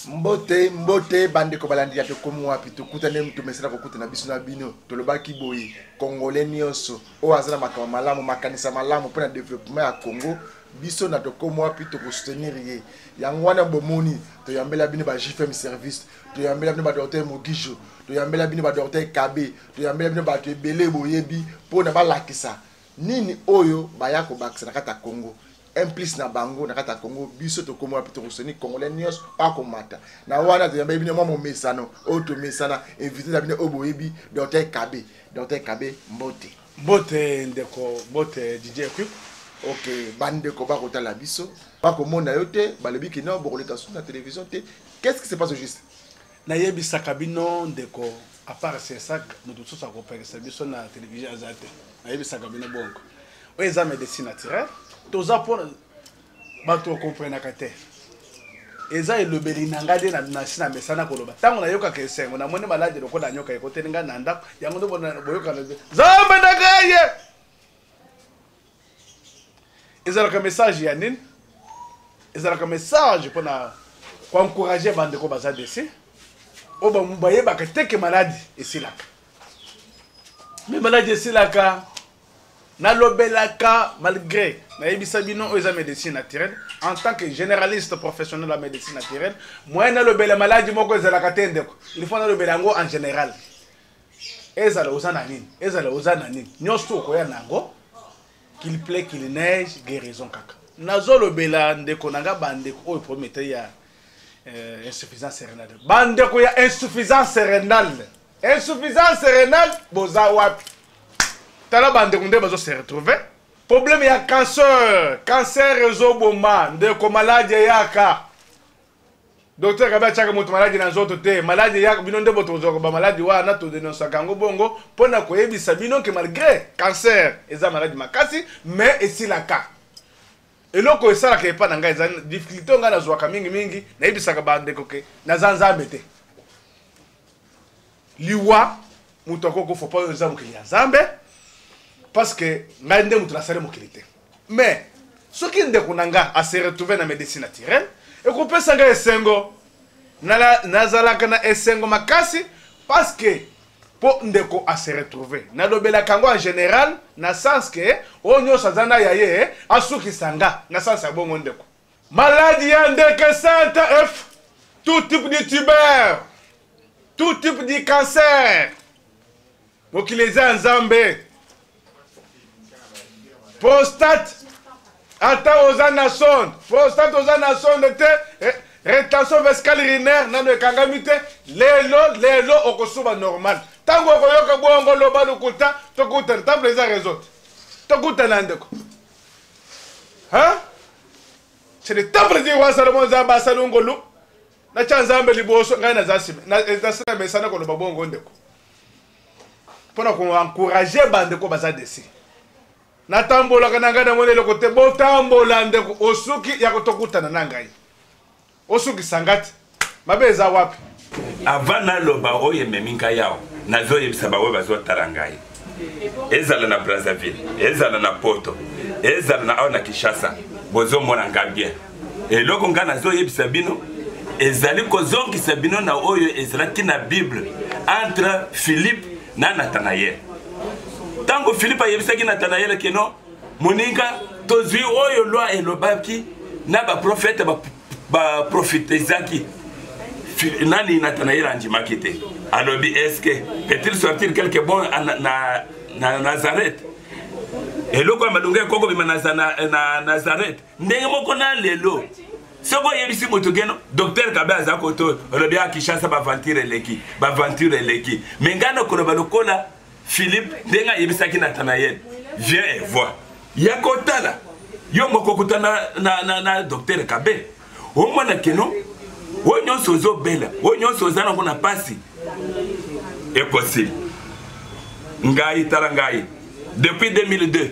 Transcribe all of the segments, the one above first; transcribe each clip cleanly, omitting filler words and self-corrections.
Mbote bande ko balandi ya to komo wapi to kutane mtu mesera ko kutana biso na bino to lobaki boyi congolais nyonso o azana makama malamu makanisa malamu pour le développement ya Congo biso na to komo wapi to ko soutenir ye yango wana bomoni to yambela bino ba JFM service to yambela bino ba docteur Mogijo to yambela bino ba docteur Kabe to yambela bino ba to ebele boyebi pour na ba lakisa nini oyo baya ko bakisa na kata Congo implice na bango na kata Congo biso to komo apito kuseni congolais nyos pa komata na wana to yamba bino mo mesano o to mesana invité na bino oboyebi docteur Kabe mbote ndeko mbote DJ Quick OK bande ko ba kota la biso ba ko mona yote balobi ki no bokoleka sur la télévision te qu'est-ce qui se passe au juste na yebi sakabino ndeko à part c'est ça nous tous ça ko pesa biso na télévision azate na yebi sakabino bongo o eza médecine naturelle toza pour bato comprendre kate eza elobeli nanga de na sina mesana koloba tango na yoka kesengo na mone malade loko na nyoka ekotelinga na ndako yango ndo boyoka na zambe na gaye eza ka message ya nini eza ka message pour na kwa encourager bande ko baza desi o ba mbaye ba keteke malade esilaka mais malade esilaka na lobelaka malgré na yebisa bino oza médecine naturelle en tant que généraliste professionnel de la médecine naturelle moi na lobela maladie moko ezalaka te ndeko il faut na lobela ngo en général ezala ozana nini nyonso ko ya nango qu'il plaît qu'il neige guérison kaka nazo lobela ndeko nanga bandeko oyo prometteur ya insuffisance rénale bandeko ya insuffisance rénale boza wapi tala bandeko nde bazo se retrouver problème ya cancer réseau boma ndeko maladie yaka docteur Kabe chaka moto maladie na nzoto te maladie yaka bino nde boto zo ba maladie wana to dénoncer kango bongo pona ko yebisa bino que malgré cancer eza maladie makasi mais esilaka eloko esala ke pa na ngai eza difficulté nga na zwaka mingi na yebisa ka bandeko ke na zanzambe te liwa muto ko faut pas eza mukili ya Nzambe parce que ngande mutu la sale mokilité mais ce qui ndeko nanga a se retrouver na médecine naturelle et ko pesa nga esengo nazalaka na esengo makasi parce que po ndeko a se retrouver na lobela kango en général na sens que onyo sazana yaye asuki sanga na sens ya bongo ndeko maladie ya ndeke santa F tout type de tumeur tout type de cancer mokileza Nzambe prostate ata ozana sonde prostate ozana sonde te rétention vesicale urinaire nano ekangami te lelo okosuba normal tango okoyoka bongo loba lukuta tokutana temple eza réseau tokutana ndeko c'est le temple di wa Salomon Nzambe asala ngolu na cha Nzambe liboso ngai na zasime na sina mesana ko loba bongo ndeko pona ko encourager bandeko baza desi na tambola kananga na mone lokote bo tambola ndeko osuki ya kutokutana na ngai osuki sangati mabeza wapi avana loba oye meminga yao nazo yebisa bawe bazo tarangai ezala na Brazzaville ezala na Poto ezala na ona Kinshasa bozo mona ngabien eloko nga nazo yebisa bino ezali kozongi sabino na oyo ezalaki na Bible entre Philippe na Nathanaël tango Philippe ayebisaki Nathanaël keno moninga tozwi oyo loi elobaki na ba prophète ba prophétisaki nani Nathanaël andimaki te alobi est-ce que peut-il sortir quelque bon na Nazareth eloko amadunga koko bima na Nazareth ndenge moko na lelo soko yebisi moto geno docteur Kabe azakoto olobi akishasa ba aventure leki mengano koloba lokola Philippe ndenga yebisaki Nathanaël viens et vois yakotala yo moko kutana na docteur Kabe o mwana keno o nyonso zo bela o nyonso zana ngona pasi est possible ngai tala ngai depuis 2002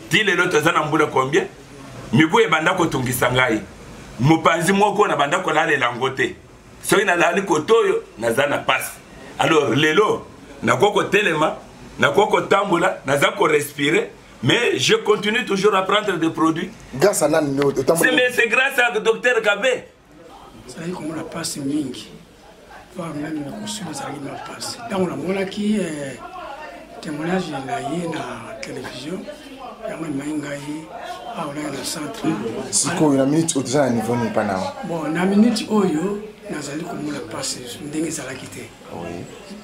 ti lelo tozana mbula combien mibu e banda ko tungisa ngai mupanzi moko na banda ko lalela ngote so ina lali kotoyo nazana pasi alors lelo na koko telema na koko tambola naza ko respirer mais je continue toujours à prendre des produits grâce à nani c'est grâce à docteur Kabe ezalaki komona mpasi mingi voire même na kosuba ezalaki na mpasi ntango namonaki témoignage na ye na télévision yango emai ngai awa ngai na centre sikoyo na minute oyo toza na niveau nini mpa nao bon na minute oyo nazali komona mpasi ndenge ezalaki te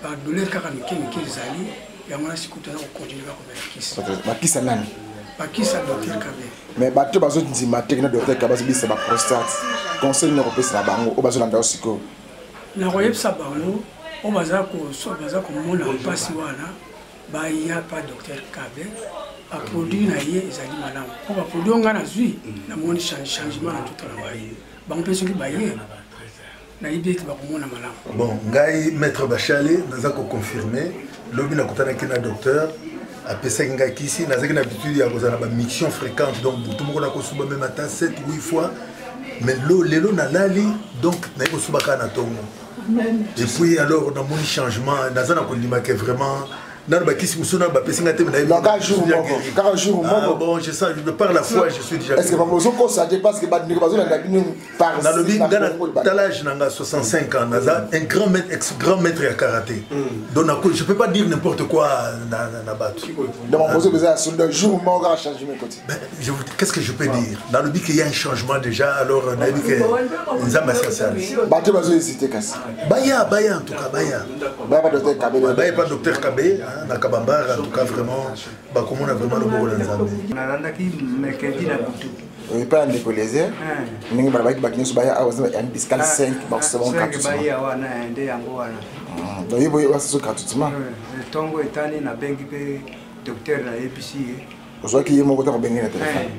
badouleur kaka mike ezali yango na sikoyo toza kokontinue kaka komela kisi bakisa nani bakisa docteur Kabe mais bato bazondima te na docteur Kabe bazobisa baprostate conseil nini okopesa na bango oyo bazolanda yo sikoyo nakoyebisa bango oyo baza komona mpasi wana baya pa docteur Kabe baproduit na ye ezali malamu mpo baproduit oyo ngai nazwi namoni changement na nzoto na ngai bango mpe soki baye nayebi ete bakomona malamu bon ngai maître Bachale naza koconfirme lobi nakutanaki na docteur apesaki ngai kisi nazalaki na habitude ya kozala na bamission fréquente donc butu moko nakosuba meme ata 7 ou 8 fois mais lelo nalali donc naye kosuba kaka na ntongo et puis alors namoni changement naza na kondimaka vraiment dans le qui si on baptême na teme na quand jour bon je sais par la foi je suis déjà est-ce que pas besoin qu'on ça dépasse que ba ndeko bazo na bino par dans le big talage nanga 65 ans naza un grand maître à karaté donc je peux pas dire n'importe quoi na bato donc on besoin sur le jour mort à changer mes côtés qu'est-ce que je peux dire dans le big il y a un changement déjà alors on a dit que nous avons associé bato bazo hésiter kasi baya en tout cas baya pas docteur Kabe baya pas docteur Kabe na Kabambara en tout cas vraiment bah comment on a vraiment le beau dans Nzambe nalandaki mercredi na butu oui pas en décollé ningi bala baki bakini subaya awaza en discal 5 ba se bon 4 baya wana ende yango wana donc yibo wasa so gratuitement tongo etani na bengi pe docteur na APC ozoki yemo ko to bengi na téléphone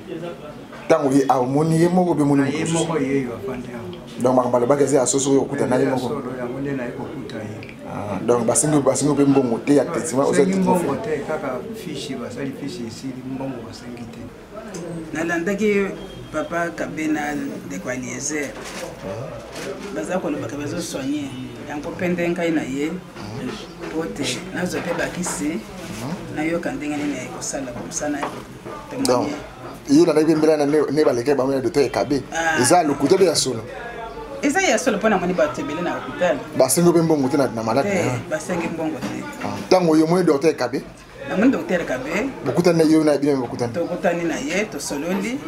tango yi a moni yemo ko be moni yemo ko yeyo afande donc makambala bakaze asoso yo kuta na yemo ko yango nde na eko kuta ye donc basingo pe mbongo te ya traitement ozoki mbongo te kaka fishi basali fishi esili mbongo basengi te nalandaki papa Kabe na ndeko Eliezer baza kolobaka bazosoigne yango mpe nde ngai na ye po te nazwa mpe bakisi nayoka ndenge nini ekosala komosana témoigne yo na nayebi mbela ne baleke bango ya docteur Kabe eza lokuta be ya solo eza ya solo mpona moni bato ebele na hôpital basengo mpe mbongo te na malade basengi mbongo te ntango yo moni docteur Kabe namoni docteur Kabe bokutani na yo na bino bokutani tokutani na ye tosololi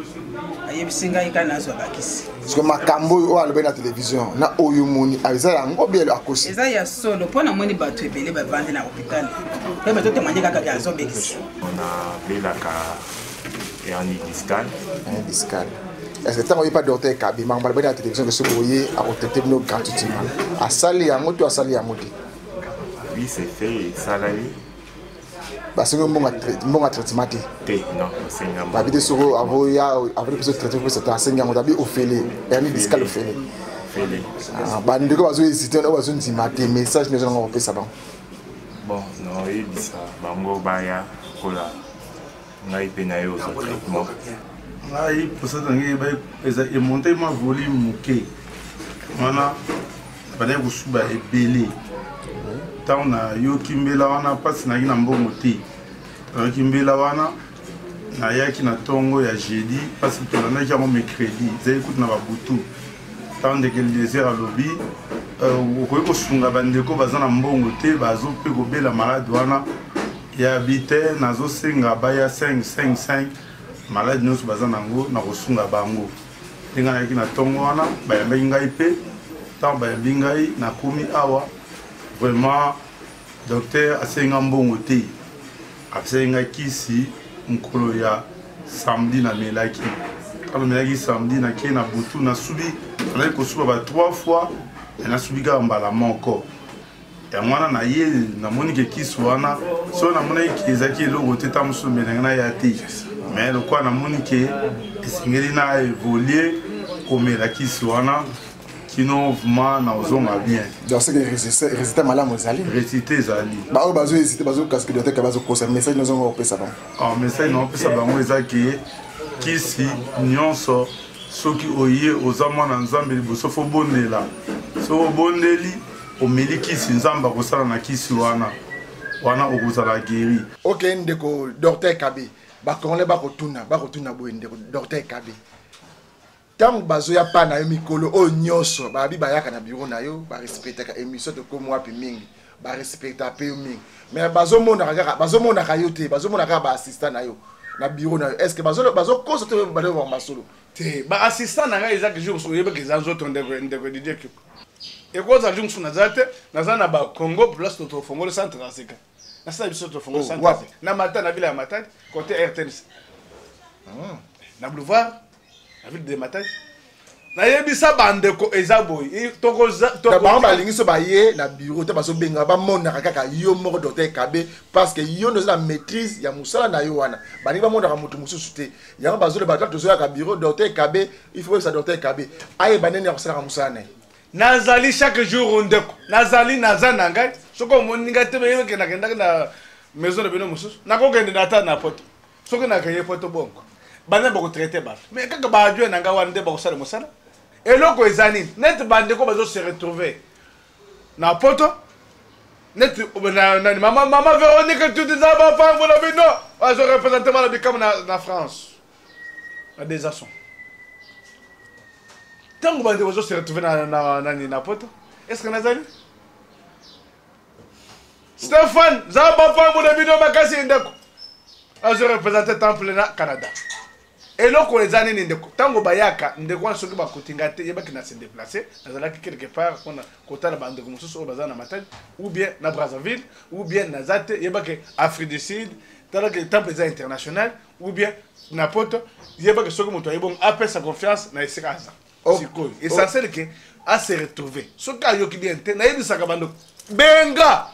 ayebisi ngai kaka nazwa bakisi parce que makambo oyo alobi na télévision na oyo moni eza yango bielo akosi eza ya solo mpona moni bato ebele bavandi na hôpital mpe bazotemanye kaka azobekisi onabelaka hernie discale. Discale. Est-ce que tu n'as pas de docteur Kabe? Je vais la télévision que ce que vous voyez à traiter gratuitement. À Sali à Moto, à Sali à Moto. Oui, c'est fait. Salari. Parce que mon traitement. Non, c'est un peu. Habiter sur avec le traitement pour cette enseignant, on a bien offert. Hernie discale offert. Bande ko bazo hésiter on bazo ndimate message les gens ont fait ça bon. Bon, non, il dit ça. Bango baya kola. Ngai pena yo so traitement. Ngai posa tangi ba eza e monter ma volume muke. Wana bana kusuba ebele. Tauna yo kimbela wana pasi na kina mbongo te. Kimbela wana na yaki na tongo ya jeudi parce que tolana ki mo mercredi, zai kutu na babutu. Tande que le désert à lobby okoki kosunga bandeko baza na mbongo te bazo mpe kobela malade wana ya habite nazosenga baya 5 malade nyonso baza nango na kosunga bango ndenge nayaki na ntongo wana bayambaki ngai mpe ntango bayambi ngai nakomi awa vraiment docteur asenga mbongo te asengi ngai kisi mokolo ya samedi namelaki kalo melaki samedi nakei na butu nasubi nalaki kosuba ba 3 fois nasubi kaka mbala moko yango wana na ye namoni ke kisi wana so namonaki ezalaki eloko te ta mosusu mbenenge na ya te mais lokwa namoni ke esengeli na évoluer komela kisi wana kino vraiment na ozonga bien donc c'est que résultat malamu ezali résultat ezali baoyo bazo hésiter bazo casque docteur Kabe bazokosa message nozonga kopesa bango message naopesa bango eza ke kisi nyonso soki oye oza mwana nzambe liboso fo bondela so obondeli omeli kisi nzambe akosala na kisi wana okozala guéri. Ok ndeko docteur Kabe bakongole bakotuna boye ndeko docteur Kabe tant bazoya pa na yo mikolo o nyonso babi bayaka na bureau na yo ba respecter ka émission to ko moi pi mingi ba respecter pe yo mingi mais bazomona ka yo te bazomona ka ba assistant na yo na bureau na yo est-ce que bazo constater ba devoir masolo te ba assistant na nga ezaka jour so yeba ke zanzo tonde ko DJ ki e ko za jungu na zate na zana ba Congo plus to fongo le centre Africa na sa biso to fongo centre Africa na mata na ville ya Matadi côté RTNC na boulevard la ville de Matadi na yebisa bandeko ezaboy to ba lingiso ba ye na bureau te baso benga ba mona kaka yo moko docteur Kabe parce que yo no la maîtrise ya musala na yo wana bani ba mona ka mutu mususu te ya bazo le batatu zo ya ka bureau docteur Kabe il faut que ça docteur Kabe aye banene ya kusala ka musala na nazali chaque jour ndeko nazali nazana ngai soko moninga te beye ke na kenda na maison de bino mususu na ko kende data na poto soko na kaye poto bongo bana ba ko traiter ba mais kaka ba adjoint na nga wana nde ba ko sala musala eloko ezani net bande ko bazo se retrouver na poto net na maman Véronique tout des enfants vous l'avez non bazo représenter la bikam na France na des assons tant que bande bazo se retrouver na poto est-ce que nazali Stéphane zaba fa vous l'avez non makasi ndeko bazo représenter temple na Canada eloko ezani ni ndeko tango bayaka ndeko wana soki bakotinga te yebaki na se déplacer nazalaki quelque part kona kotala bandeko mosusu oyo baza na Matadi ou bien na Brazzaville ou bien na zate yebaki Afrique du Sud talaki temple eza international ou bien na poto yebaki soki moto ayebongo apesa confiance na esika aza sikoyo essentiel ke a se retrouver soki ayoki bien te nayebisaka bandeko benga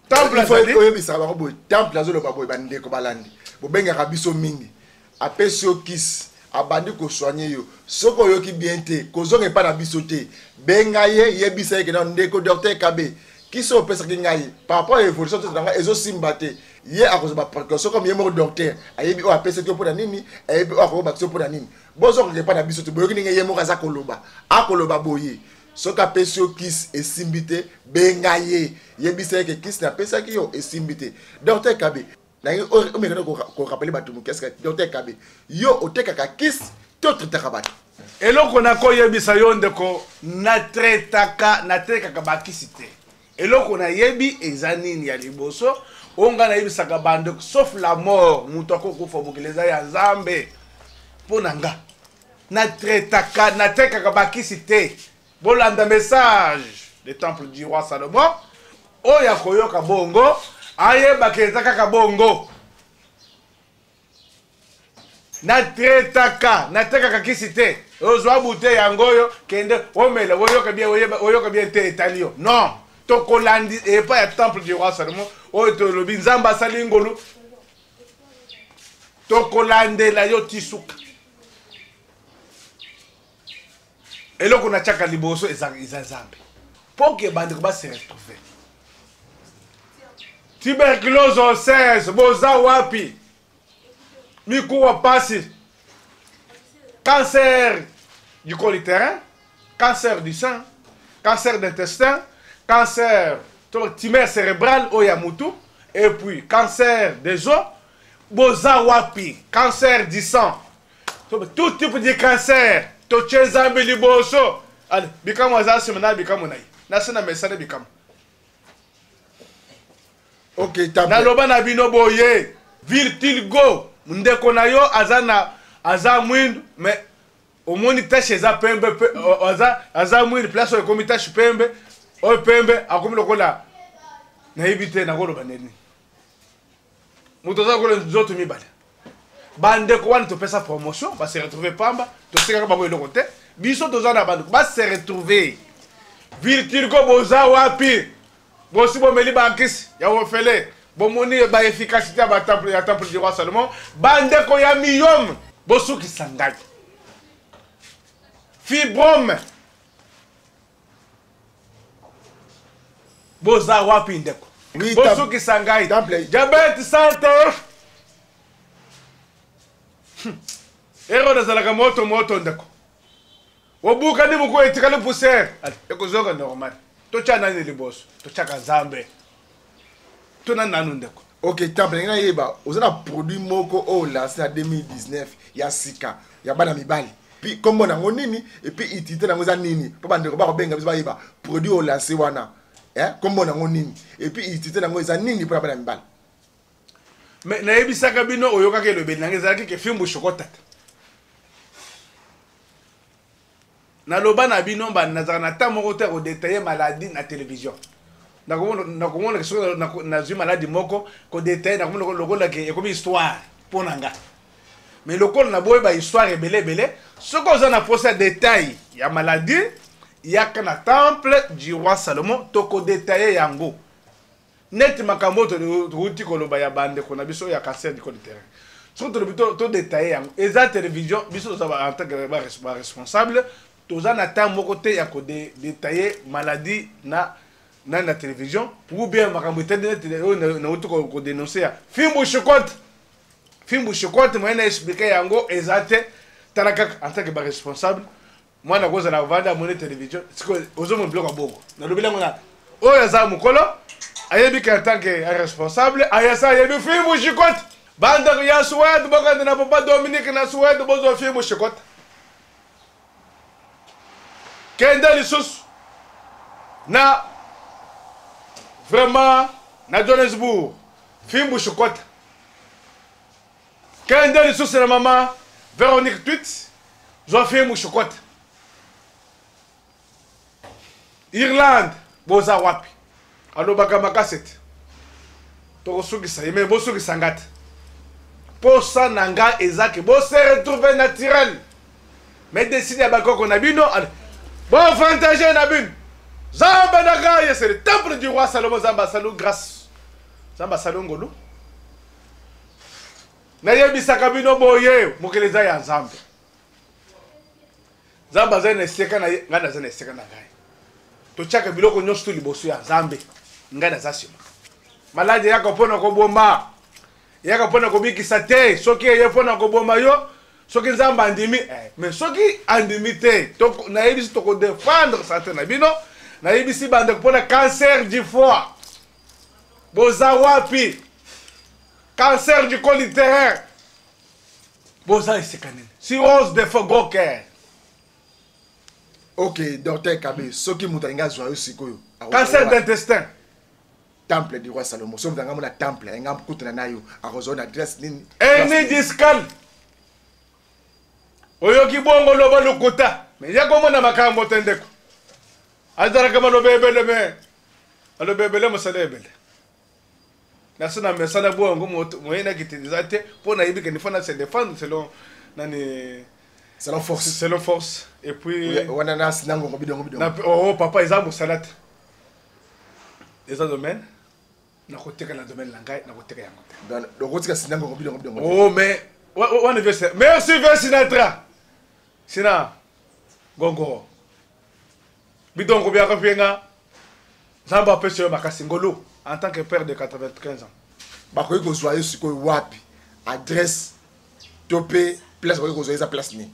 temple azali oyebisaka bango boye temple azoloba boye bandeko balandi bobengaka biso mingi apesi yo kisi abandi kosoigne yo soko oyoki bien te kozonga epa na biso te benga ye yebisa ye kena ndeko docteur Kabe kisi opesaki ngai par rapport à évolution to nanga ezosimba te ye akozwa précaution comme ye moko docteur ayebi oyo apesaki yo mpona nini ayebi oyo akobakisi yo mpona nini bozongaka epa na biso te boyoki ndenge ye moko aza akoloba boye soki apesi yo kisi esimbi te benga ye yebisa ye ke kisi napesaki yo esimbi te docteur Kabe nangi omekana ko rappeler batumu qu'est-ce que docteur Kabe yo otekaka kisi to tretaka bato eloko na ko yebisa yo ndeko na tekaka bakisi te eloko na yebi eza nini ya liboso onga na yebisaka bandeko sauf la mort mutu akokufa bokeleza ya Nzambe mpona nga na tekaka bakisi te bolanda message le temple du roi Salomon oyo akoyoka bongo ayebaka eza kaka bongo natekaka kisi te ozwa bute yango oyo kende omela oyoka bien te etali yo non tokolandi epa ya temple du roi Salomon oyo tolobi Nzambe asali ngolu tokolandela yo tisuka eloko na tiaka liboso eza Nzambe mpo ke bandeko base retrouver tuberculose au 16 boza wapi mikuwa pasi cancer du col utérin cancer du sein cancer d'intestin cancer tumeur cérébrale oya mutu et puis cancer des os boza wapi cancer du sang tout type de cancer to Nzambe liboso allez bikamo azasi mena bikamo nai nasina mesana bikamo ok tambe naloba na bino boye Virtilgo ndeko na yo aza mwindu mais omoni tache eza pembe aza mwindu place oyo ekomi tache pembe oyo pembe akomi lokola nayebi te nakoloba nini moto aza kola nzoto mibale bandeko wana topesa promotion base retrouver pamba tosekaka bango eloko te biso toza na bandeko base retrouver Virtilgo boza wapi bosi bomeli bakisi ya ofele bomoni ba efficacité ya temple du roi Salomon bandeko ya miyom bosuki sangai fibrome boza wapi ndeko bosuki sangai diabète santé ero nazalaka moto ndeko obuka ndi muko etikale poussière ekozoka normal tocha nani liboso tochaka Nzambe tona nanu ndeko ok temple ngina yeba oza na produit moko o lancé en 2019 ya sika ya bana mibali puis comme on a nini et puis utilité nango za nini po bandeko ba ko benga biso ba yiba produit au lancer wana comme on a nini et puis utilité nango za nini pour bana mbala mais na yebisaka bino oyoka ke lobe nange zaki ke fimbu chokota na loba na bino ba nazaka na ta moko te ko détailler maladie na télévision na komona ke so na zui maladie moko ko détailler na komona lokola ke ekomi histoire pona nga mais lokola na boye ba histoire ebele soko za na posa détail ya maladie ya kana temple du roi Salomon to ko détailler yango net makambo to ruti ko loba ya bande ko na biso ya cancer du col terrain surtout le to détailler yango eza télévision biso za ba en tant que responsable to za na temps moko te ya ko détailler maladie na télévision ou bien makambo internet na utu ko dénoncer ya fimbu chocotte moi na expliquer yango ezate talaka en tant que responsable moi na koza na vanda mon télévision siko ozo mon bloc aboko na lobela ngona oya za mukolo ayebi ka en tant que responsable ayasa yebi fimbu chocotte banda ya Suède boka na papa Dominique na Suède bozo fimbu chocotte kenda lisusu na vraiment na Johannesburg fimbu chocotte kenda lisusu na mama Véronique Tweet zo fimbu chocotte Irlande boza wapi alobaka makasete tokosukisa yeme bosukisa ngata posa nanga ezake bo se retrouver naturel mais décider bakoko na bino bon fantager na bino zamba nanga c'est le temple du roi Salomon zamba salou grâce zamba salongolo na yebisaka bino boye mokeleza ya nzambe zamba zene seka na ngana zene seka na ngai to chaka biloko nyonso to liboso ya nzambe ngai nazasima maladi yako pona ko bomba yaka pona ko bikisa te soki ye pona ko bomba yo soki nzamba andimi mais soki andimi te to na yebisi to ko défendre santé na bino na yebisi bande pona cancer du foie boza wapi cancer du col littéraire boza isekanene cirrhose de foie gros cœur. Ok, docteur Kabe, ce qui m'a dit joyeux sikoyo. Cancer d'intestin. Temple du roi Salomon. Sauf dans le temple, un gars qui a une adresse. Hernie discale. Oyoki bongo loba lukuta. Mais ya komo na makambo tendeko. Azara kama lo bebele me. Alo bebele mo salebele. Na sona mesana bongo mo yena kitizate pona yibike ni fana se défendre selon nani selon force. Selon force. Et puis oh papa ils ont salade les domaines na côté que la domaine langai na côté yango dans le côté sinango oh mais on veut ça merci Sinatra sina gongo bidon ko biaka penga zamba pese makasingolo en tant que père de 95 ans ba ko ko joyeux siko wapi adresse topé place ko joyeux place ni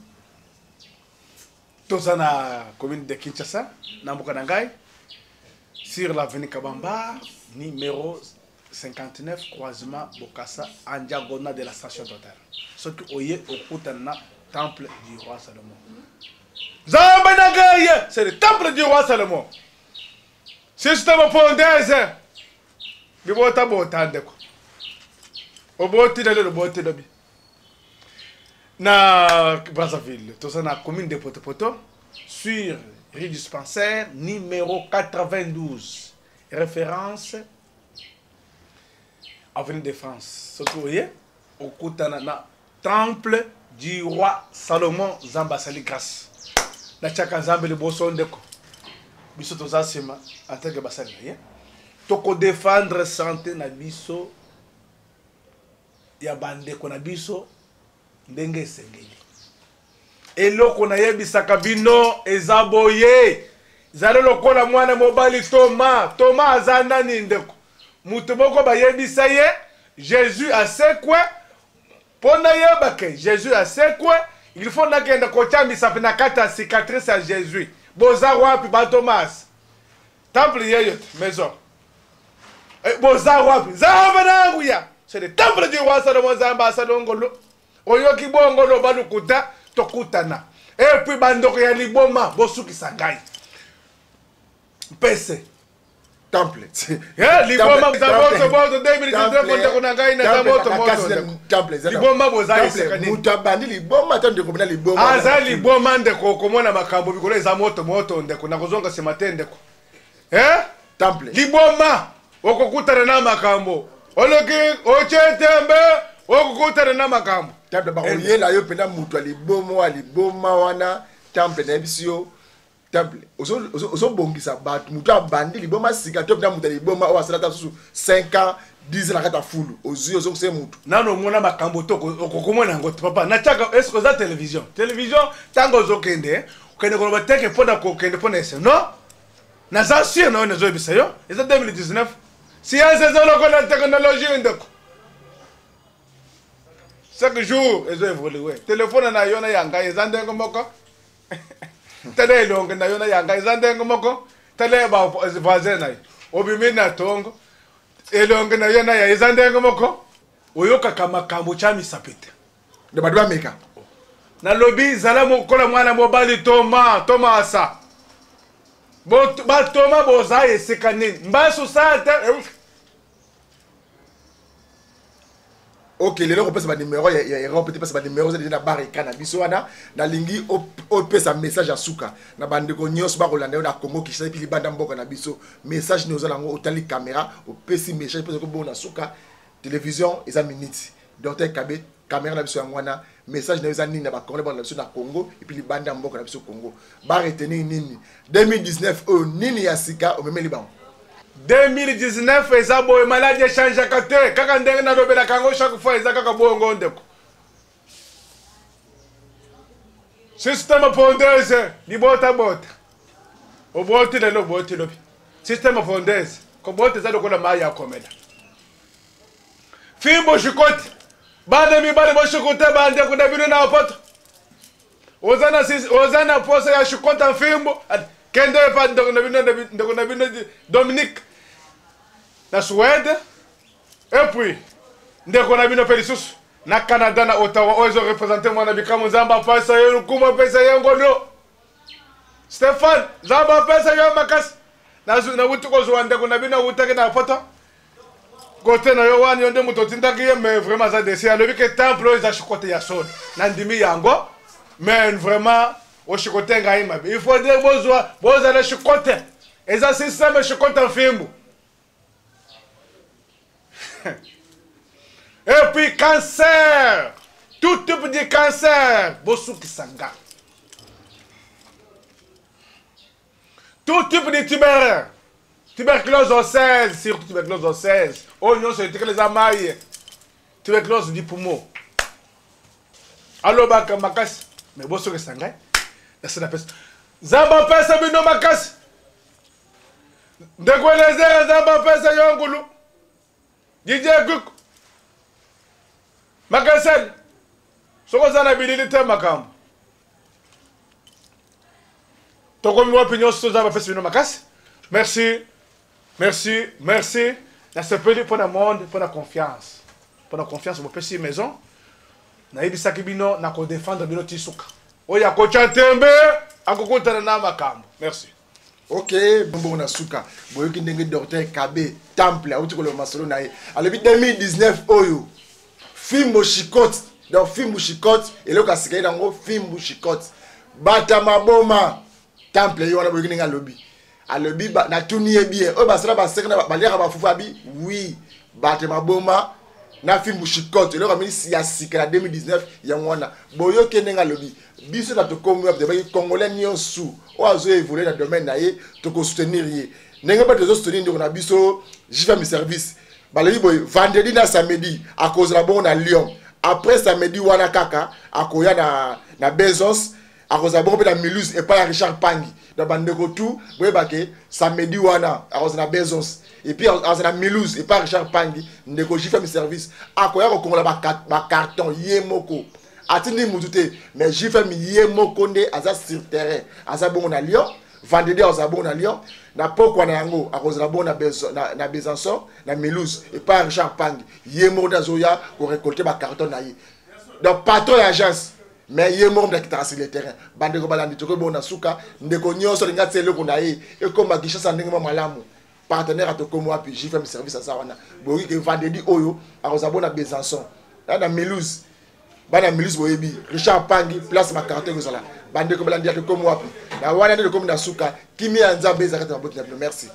Tous na commune de Kinshasa, na Mbukanangai, sur l'avenue Kabamba, numéro 59, croisement Bokassa, en diagonale de la station Total. Ce qui oye au Koutana, temple du roi Salomon. Zambanagaye, c'est le temple du roi Salomon. C'est juste un fondaise. Il faut être bon temps de quoi. Au beau temps de le beau temps de na Brazzaville, tout ça na commune de Poto sur rue dispensaire numéro 92, référence avenue de France. Ce que vous voyez, au côté na temple du roi Salomon Zamba Sali grâce. Na chaka Zamba le boson deko. Biso to za sema en tant que basali rien. To ko défendre santé na biso ya bande ko na biso ndenge sengeli eloko na yebisaka bino ezaboye zalo lokola mwana mobali Thomas azanda nini ndeko mutu moko bayebisa ye Jésus asekwe pona yebake Jésus asekwe il faut nakenda kochambisa pena kata cicatrice ya Jésus boza wapi ba Thomas temple yeyo maison boza wapi zamba nangu ya c'est le temple du roi Salomon zamba salongolo oyoki bongo loba lukuta tokutana Et puis bandoko ya liboma bosuki sangai. Pese. Temple. Liboma zamoto moto 2019 kuna ngai na zamoto moto. Temple. Liboma bozai sekani. Mutabandi liboma tande ko bina liboma. Aza liboma ndeko komona makambo bikolo zamoto moto ndeko na kozonga se matendeko. Temple. Liboma okokutana na makambo. Oloki ochetembe okokutana na makambo. Temple ba oyela yo pena mutu liboma wana temple na bisio. Temple ozo bongisa bat mutu abandi liboma sika top na mutu liboma o asala susu 5 ans 10 ans na kata fulu ozo se mutu nano mona makambo to okokomona ngo papa na chaka est-ce que za télévision tango zo kende ko ba teke pona ko kende pona ese no na za sio no zo bisa yo eza 2019 science ezo loko na technologie ndeko chaque jour ezo évoluer téléphone na yo na yanga eza ndengo moko tele longe na yona yanga izandengo moko tele ba voisin na obimi na tongo elonge na yona ya izandengo moko oyoka kama kambo cha misapete de badwa meka na lobi zala mokola mwana mobali Tomasa ba Toma boza esekane mbaso sata ok lelo ko pesa ba numéro ya erreur peut pesa ba numéro za na barika na biso wana na lingi o pesa message asuka na bande ko nyos ba ko landa na Congo ki sa pili banda mboka na biso message nous alango otali caméra o pesi message pesa ko bona suka télévision eza minute docteur Kabe caméra na biso wana message na eza nini na ba Congolais ba na biso na Congo et puis banda mboka na biso Congo ba retenir nini 2019 o nini ya sika o memeli ba 2019 eza boye maladie échange kate kaka ndenge na lobela kango chaque fois eza kaka bongo ndeko système pondeuse libota bota oboti le loboti lobi système pondeuse ko bota za lokola maya komela fimbo shikoti bande mi bale bo shikote bande ko dabino na poto ozana posa ya shikota fimbo kende pa ndeko na bino Dominique na Suède et puis ndeko na bino Pelisusu na Canada na Ottawa ozo représenter mwana bikamu zamba pesa yo kuma pesa yango no Stéphane zamba pesa yo makasi na wutuko zo ndeko na bino wutake na poto côté na yo wani onde muto tindaki mais vraiment ça dessi alobi que temple za chikote ya son na ndimi yango mais vraiment o chikote ngai mabe il faut dire boza na chikote eza système chikote en fimbo. Et puis cancer, tout type de cancer, bosuki sanga. Tout type de tuberculose osseuse, surtout tuberculose osseuse. Oignon sur les amailles, tuberculose du poumon. Alors baka makasi, mais bosuki sanga. C'est la peste. Zamba pesa bino makasi. Ndekuelezea zamba pesa yongulu. DJ Guk. Makasel. Soko zana bilili te makambo. Toko mi opinion sur zamba pesa bino makasi. Merci. Merci. Merci. Na sepeli pour le monde, pour la confiance. Pour la confiance mo pesi maison. Na ibisa kibino na ko défendre bino tisuka. Oya ko chatembe akokutana na makambo. Merci. Ok, bon na suka. Boyoki ndenge docteur Kabe temple a utikolo masolo na ye. Alebi 2019 oyo. Fimbo shikot. Donc fimbo shikot et le kasika dango fimbo shikot. Bata maboma temple yo wana boyoki ndenge alobi. Alobi na tuni bien. O basala baseka na balera ba fufa bi. Oui, bata maboma na fimbo shikot. Le kamini ya sika 2019 ya wana. Boyoki ndenge alobi. Biso na tokomu de ba Congolais nyonsu o azo évoluer dans domaine na ye to ko soutenir ye ndenge ba de soutenir ndeko na biso j'fais mes services balayi boy vendredi na samedi à cause la bon na Lyon après samedi wana kaka akoya na Bezos à cause la bon na Mulhouse et pas Richard Pangi donc bandeko tout boy baké samedi wana à cause na Bezos et puis à cause na Mulhouse et pas Richard Pangi ndeko j'fais mes services akoya ko kongola ba carton ye moko atini mutute mais j'ai fait miye mokonde aza sur terrain aza bon na Lyon vendredi aza bon na Lyon na pokwa na yango akozala bon na Besançon na Mulhouse et pas Richard Pang ye mokonde azoya ko récolter ba carton na ye donc patron agence mais ye moko ndakitaka sur le terrain bandeko balandi tokobona suka ndeko nyonso linga tsele kuna ye ekoma Kinshasa ndenge malamu partenaire atokomo api jifam service asa wana boyi ke vendredi oyo akozabona Besançon na Melouse bana Melouse boyebi Richard Pangi place ma carte kozala bandeko balandi atokomo api na wana ndeko na suka kimi ya nzambe ezakata maboti na merci.